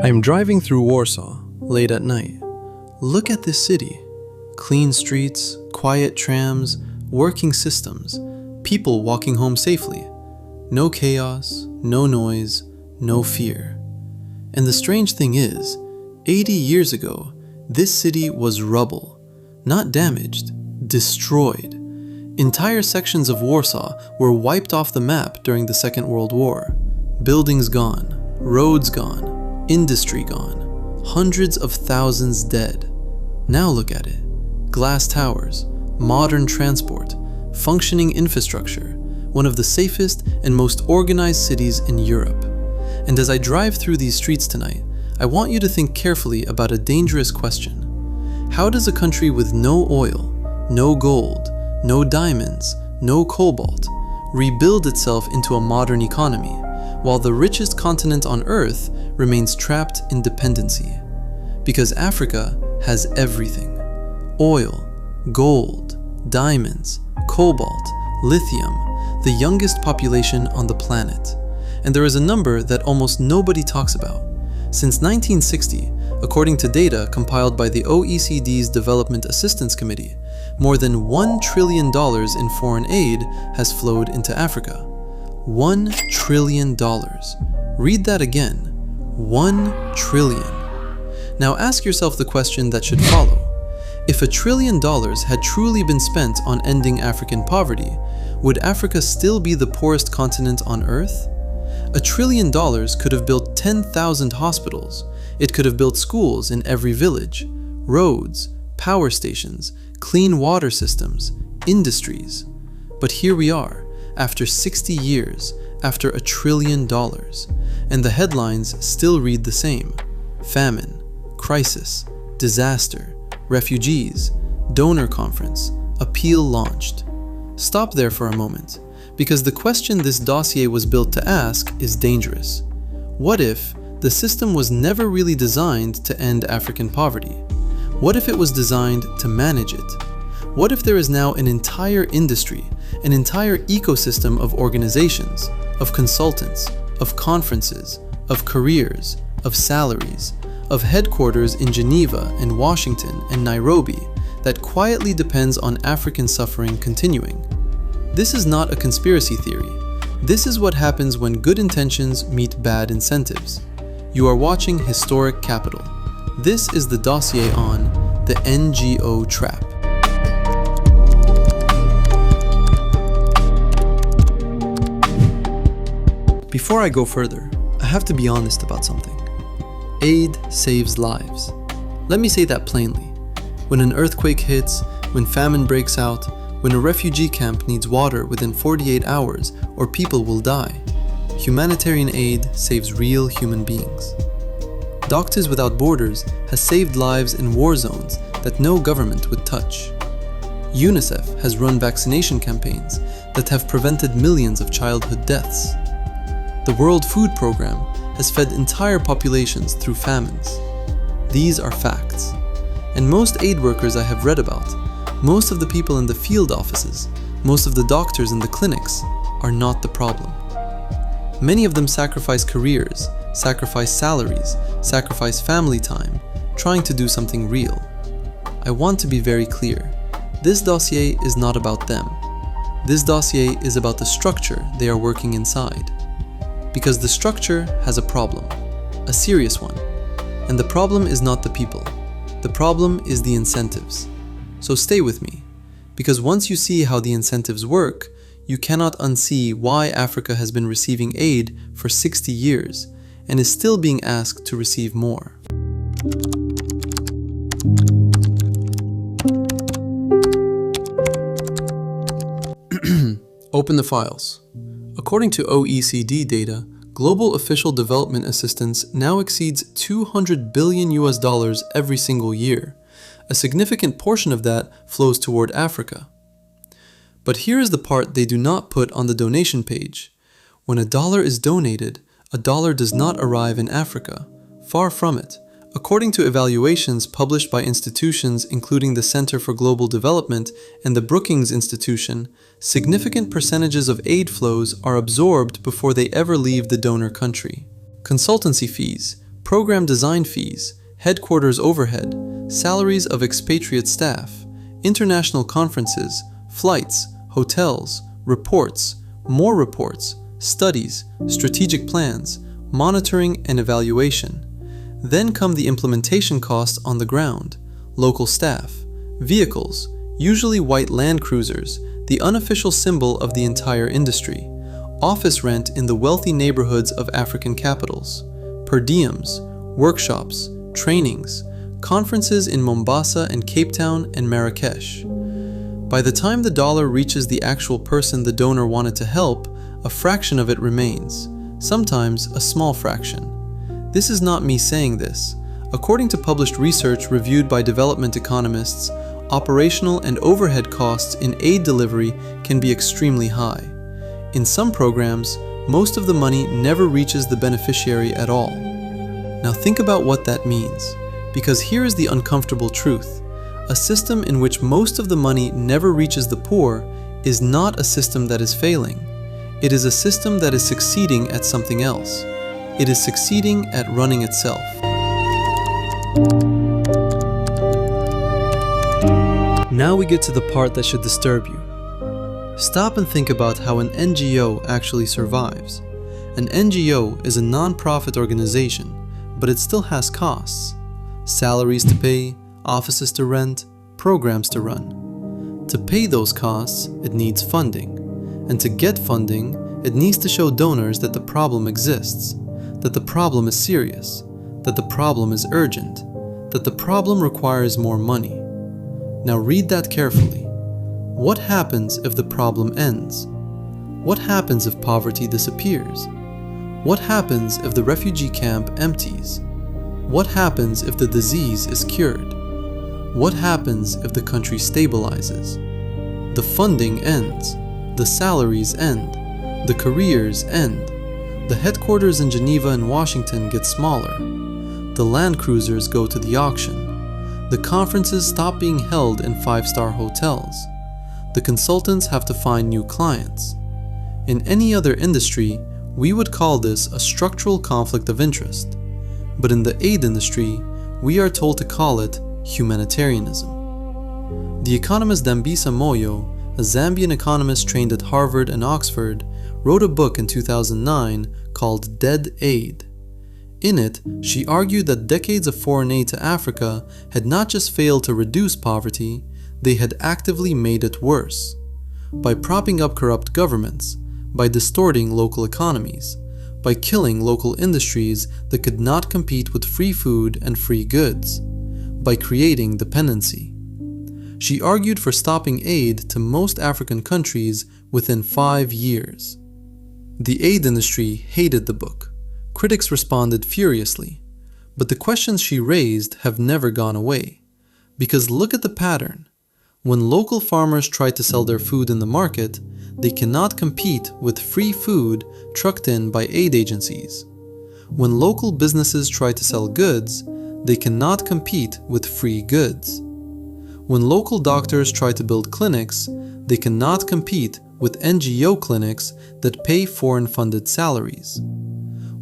I'm driving through Warsaw, late at night. Look at this city. Clean streets, quiet trams, working systems, people walking home safely. No chaos, no noise, no fear. And the strange thing is, 80 years ago, this city was rubble. Not damaged, destroyed. Entire sections of Warsaw were wiped off the map during the Second World War. Buildings gone, roads gone, industry gone, hundreds of thousands dead. Now look at it. Glass towers, modern transport, functioning infrastructure, one of the safest and most organized cities in Europe. And as I drive through these streets tonight, I want you to think carefully about a dangerous question. How does a country with no oil, no gold, no diamonds, no cobalt, rebuild itself into a modern economy, while the richest continent on Earth remains trapped in dependency? Because Africa has everything. Oil, gold, diamonds, cobalt, lithium, the youngest population on the planet. And there is a number that almost nobody talks about. Since 1960, according to data compiled by the OECD's Development Assistance Committee, more than $1 trillion in foreign aid has flowed into Africa. $1 trillion. Read that again. 1 trillion. Now ask yourself the question that should follow. If $1 trillion had truly been spent on ending African poverty, would Africa still be the poorest continent on Earth? $1 trillion could have built 10,000 hospitals. It could have built schools in every village, roads, power stations, clean water systems, industries. But here we are, after 60 years, after $1 trillion, and the headlines still read the same. Famine, crisis, disaster, refugees, donor conference, appeal launched. Stop there for a moment, because the question this dossier was built to ask is dangerous. What if the system was never really designed to end African poverty? What if it was designed to manage it? What if there is now an entire industry, an entire ecosystem of organizations, of consultants, of conferences, of careers, of salaries, of headquarters in Geneva and Washington and Nairobi that quietly depends on African suffering continuing? This is not a conspiracy theory. This is what happens when good intentions meet bad incentives. You are watching Historic Capital. This is the dossier on the NGO trap. Before I go further, I have to be honest about something. Aid saves lives. Let me say that plainly. When an earthquake hits, when famine breaks out, when a refugee camp needs water within 48 hours or people will die, humanitarian aid saves real human beings. Doctors Without Borders has saved lives in war zones that no government would touch. UNICEF has run vaccination campaigns that have prevented millions of childhood deaths. The World Food Programme has fed entire populations through famines. These are facts. And most aid workers I have read about, most of the people in the field offices, most of the doctors in the clinics are not the problem. Many of them sacrifice careers, sacrifice salaries, sacrifice family time, trying to do something real. I want to be very clear. This dossier is not about them. This dossier is about the structure they are working inside. Because the structure has a problem, a serious one. And the problem is not the people. The problem is the incentives. So stay with me, because once you see how the incentives work, you cannot unsee why Africa has been receiving aid for 60 years and is still being asked to receive more. Open the files. According to OECD data, global official development assistance now exceeds $200 billion every single year. A significant portion of that flows toward Africa. But here is the part they do not put on the donation page. When $1 is donated, $1 does not arrive in Africa. Far from it. According to evaluations published by institutions including the Center for Global Development and the Brookings Institution, significant percentages of aid flows are absorbed before they ever leave the donor country. Consultancy fees, program design fees, headquarters overhead, salaries of expatriate staff, international conferences, flights, hotels, reports, more reports, studies, strategic plans, monitoring and evaluation. Then come the implementation costs on the ground, local staff, vehicles, usually white Land Cruisers, the unofficial symbol of the entire industry, office rent in the wealthy neighborhoods of African capitals, per diems, workshops, trainings, conferences in Mombasa and Cape Town and Marrakesh. By the time the dollar reaches the actual person the donor wanted to help, a fraction of it remains, sometimes a small fraction. This is not me saying this. According to published research reviewed by development economists, operational and overhead costs in aid delivery can be extremely high. In some programs, most of the money never reaches the beneficiary at all. Now think about what that means, because here is the uncomfortable truth. A system in which most of the money never reaches the poor is not a system that is failing. It is a system that is succeeding at something else. It is succeeding at running itself. Now we get to the part that should disturb you. Stop and think about how an NGO actually survives. An NGO is a non-profit organization, but it still has costs. Salaries to pay, offices to rent, programs to run. To pay those costs, it needs funding. And to get funding, it needs to show donors that the problem exists, that the problem is serious, that the problem is urgent, that the problem requires more money. Now read that carefully. What happens if the problem ends? What happens if poverty disappears? What happens if the refugee camp empties? What happens if the disease is cured? What happens if the country stabilizes? The funding ends. The salaries end. The careers end. The headquarters in Geneva and Washington get smaller. The Land Cruisers go to the auction. The conferences stop being held in five-star hotels. The consultants have to find new clients. In any other industry, we would call this a structural conflict of interest. But in the aid industry, we are told to call it humanitarianism. The economist Dambisa Moyo, a Zambian economist trained at Harvard and Oxford, wrote a book in 2009 called Dead Aid. In it, she argued that decades of foreign aid to Africa had not just failed to reduce poverty, they had actively made it worse. By propping up corrupt governments, by distorting local economies, by killing local industries that could not compete with free food and free goods, by creating dependency. She argued for stopping aid to most African countries within 5 years. The aid industry hated the book. Critics responded furiously. But the questions she raised have never gone away. Because look at the pattern. When local farmers try to sell their food in the market, they cannot compete with free food trucked in by aid agencies. When local businesses try to sell goods, they cannot compete with free goods. When local doctors try to build clinics, they cannot compete with NGO clinics that pay foreign-funded salaries.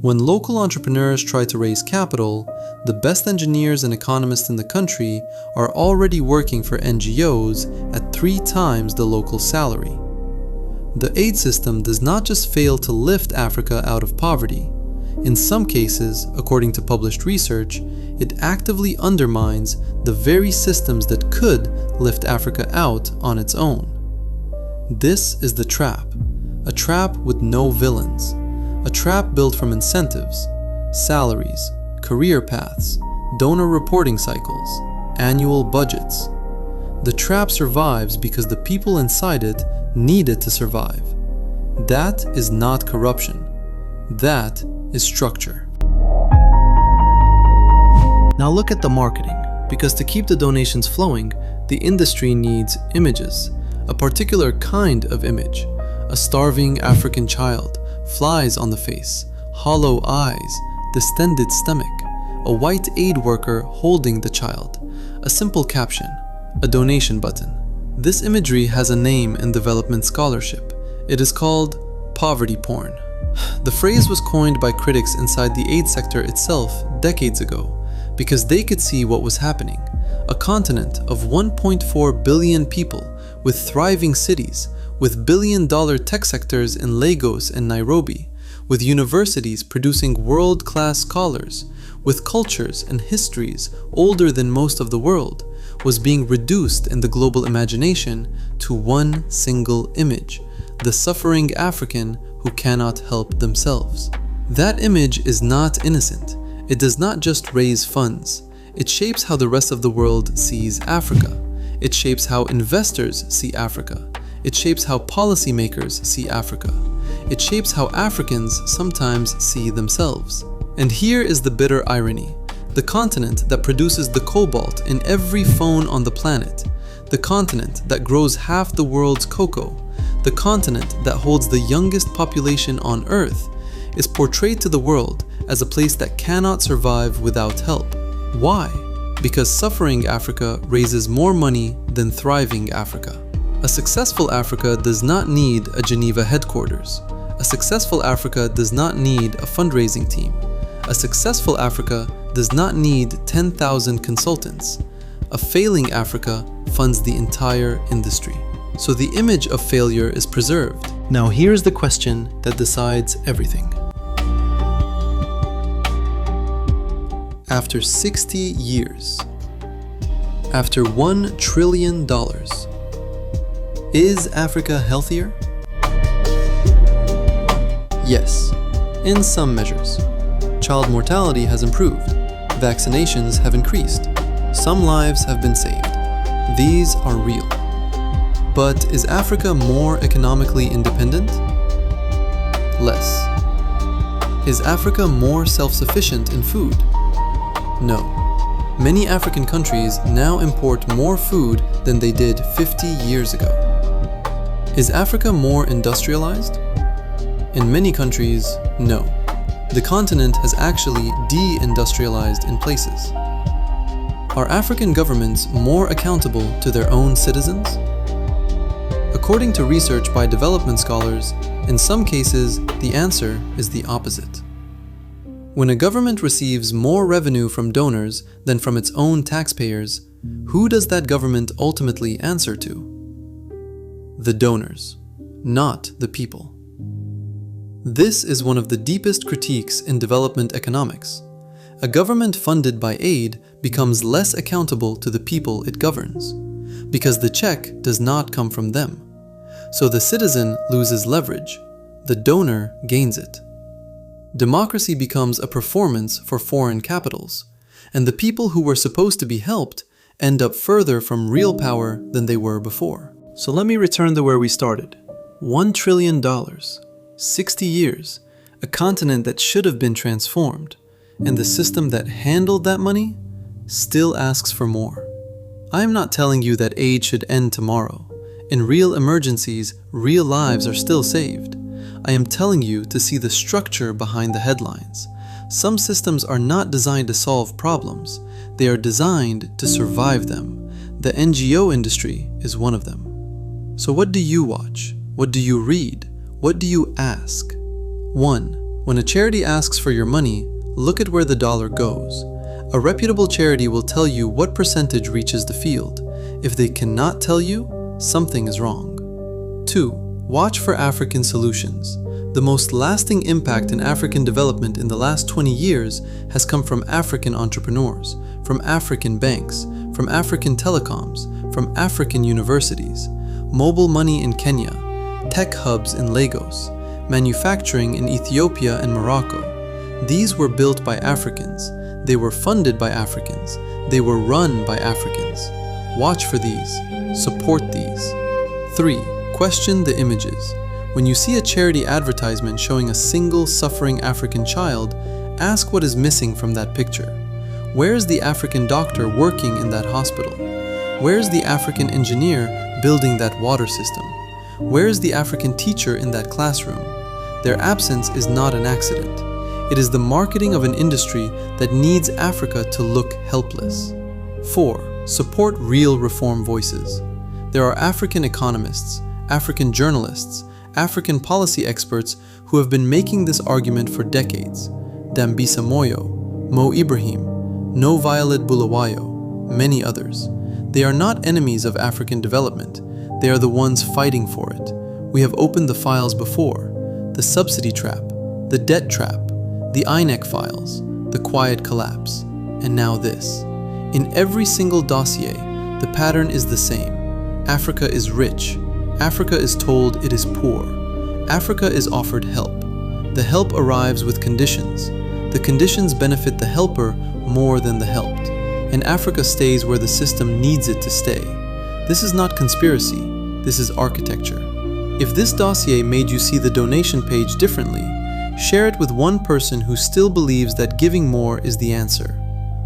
When local entrepreneurs try to raise capital, the best engineers and economists in the country are already working for NGOs at 3 times the local salary. The aid system does not just fail to lift Africa out of poverty. In some cases, according to published research, it actively undermines the very systems that could lift Africa out on its own. This is the trap, a trap with no villains, a trap built from incentives, salaries, career paths, donor reporting cycles, annual budgets. The trap survives because the people inside it need it to survive. That is not corruption. That is structure. Now look at the marketing, because to keep the donations flowing, the industry needs images, a particular kind of image, a starving African child, flies on the face, hollow eyes, distended stomach, a white aid worker holding the child, a simple caption, a donation button. This imagery has a name in development scholarship. It is called poverty porn. The phrase was coined by critics inside the aid sector itself decades ago because they could see what was happening. A continent of 1.4 billion people with thriving cities, with billion-dollar tech sectors in Lagos and Nairobi, with universities producing world-class scholars, with cultures and histories older than most of the world, was being reduced in the global imagination to one single image, the suffering African who cannot help themselves. That image is not innocent. It does not just raise funds. It shapes how the rest of the world sees Africa. It shapes how investors see Africa. It shapes how policymakers see Africa. It shapes how Africans sometimes see themselves. And here is the bitter irony. The continent that produces the cobalt in every phone on the planet, the continent that grows half the world's cocoa, the continent that holds the youngest population on Earth, is portrayed to the world as a place that cannot survive without help. Why? Because suffering Africa raises more money than thriving Africa. A successful Africa does not need a Geneva headquarters. A successful Africa does not need a fundraising team. A successful Africa does not need 10,000 consultants. A failing Africa funds the entire industry. So the image of failure is preserved. Now here's the question that decides everything. After 60 years, after $1 trillion, is Africa healthier? Yes, in some measures. Child mortality has improved. Vaccinations have increased. Some lives have been saved. These are real. But is Africa more economically independent? Less. Is Africa more self-sufficient in food? No. Many African countries now import more food than they did 50 years ago. Is Africa more industrialized? In many countries, no. The continent has actually de-industrialized in places. Are African governments more accountable to their own citizens? According to research by development scholars, in some cases, the answer is the opposite. When a government receives more revenue from donors than from its own taxpayers, who does that government ultimately answer to? The donors, not the people. This is one of the deepest critiques in development economics. A government funded by aid becomes less accountable to the people it governs, because the check does not come from them. So the citizen loses leverage, the donor gains it. Democracy becomes a performance for foreign capitals, and the people who were supposed to be helped end up further from real power than they were before. So let me return to where we started. $1 trillion, 60 years, a continent that should have been transformed, and the system that handled that money still asks for more. I am not telling you that aid should end tomorrow. In real emergencies, real lives are still saved. I am telling you to see the structure behind the headlines. Some systems are not designed to solve problems. They are designed to survive them. The NGO industry is one of them. So what do you watch? What do you read? What do you ask? 1. When a charity asks for your money, look at where the dollar goes. A reputable charity will tell you what percentage reaches the field. If they cannot tell you, something is wrong. 2. Watch for African solutions. The most lasting impact in African development in the last 20 years has come from African entrepreneurs, from African banks, from African telecoms, from African universities, mobile money in Kenya, tech hubs in Lagos, manufacturing in Ethiopia and Morocco. These were built by Africans. They were funded by Africans. They were run by Africans. Watch for these. Support these. 3. Question the images. When you see a charity advertisement showing a single suffering African child, ask what is missing from that picture. Where is the African doctor working in that hospital? Where is the African engineer building that water system? Where is the African teacher in that classroom? Their absence is not an accident. It is the marketing of an industry that needs Africa to look helpless. 4. Support real reform voices. There are African economists, African journalists, African policy experts who have been making this argument for decades. Dambisa Moyo, Mo Ibrahim, No Violet Bulawayo, many others. They are not enemies of African development. They are the ones fighting for it. We have opened the files before: the subsidy trap, the debt trap, the INEC files, the quiet collapse, and now this. In every single dossier, the pattern is the same. Africa is rich. Africa is told it is poor. Africa is offered help. The help arrives with conditions. The conditions benefit the helper more than the helped, and Africa stays where the system needs it to stay. This is not conspiracy, this is architecture. If this dossier made you see the donation page differently, share it with one person who still believes that giving more is the answer.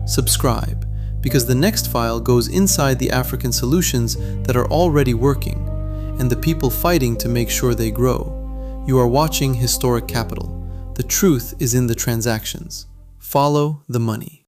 Subscribe, because the next file goes inside the African solutions that are already working, and the people fighting to make sure they grow. You are watching Historic Capital. The truth is in the transactions. Follow the money.